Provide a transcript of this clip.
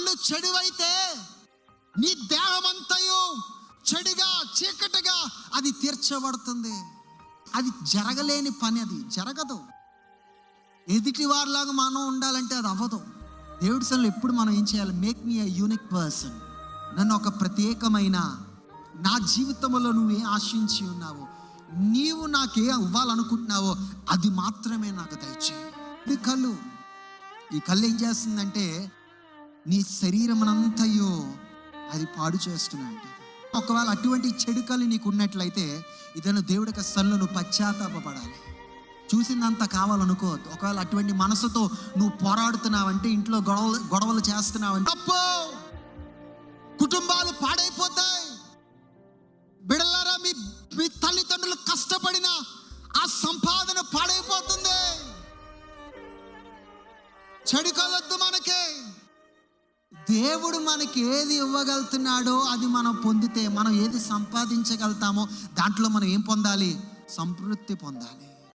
కళ్ళు చెడువైతే నీ దేహమంతయు చెడుగా చీకటిగా అది తీర్చబడుతుంది. అది జరగలేని పని, అది జరగదు. ఎదుటి వారిలాగా మనం ఉండాలంటే అది అవ్వదు. దేవుడి సన్నిధిలో ఎప్పుడు మనం ఏం చేయాలి? Make me a unique person. నన్ను ఒక ప్రత్యేకమైన, నా జీవితంలో నువ్వే ఆశించి ఉన్నావో, నీవు నాకే ఇవ్వాలనుకుంటున్నావో అది మాత్రమే నాకు దయచేయి. ఈ కళ్ళు ఏం చేస్తుందంటే నీ శరీరమనంతయో అది పాడు చేస్తున్నాయంట. ఒకవేళ అటువంటి చెడు కళ్ళు నీకు ఉన్నట్లయితే ఇతను దేవుడికి సన్నిధిలో నువ్వు పశ్చాత్తాపపడాలి. చూసిందంత కావాలనుకోవద్దు. ఒకవేళ అటువంటి మనసుతో నువ్వు పోరాడుతున్నావంటే, ఇంట్లో గొడవలు చేస్తున్నావంటే తప్పు. కుటుంబాలు పాడైపోతాయి. బిడ్డలారా, మీ తల్లిదండ్రులు కష్టపడిన ఆ సంపాదన పాడైపోతుంది. చెడు కలొద్దు మనకి. దేవుడు మనకి ఏది ఇవ్వగలుగుతున్నాడో అది మనం పొందితే, మనం ఏది సంపాదించగలుగుతామో దాంట్లో మనం ఏం పొందాలి? సంతృప్తి పొందాలి.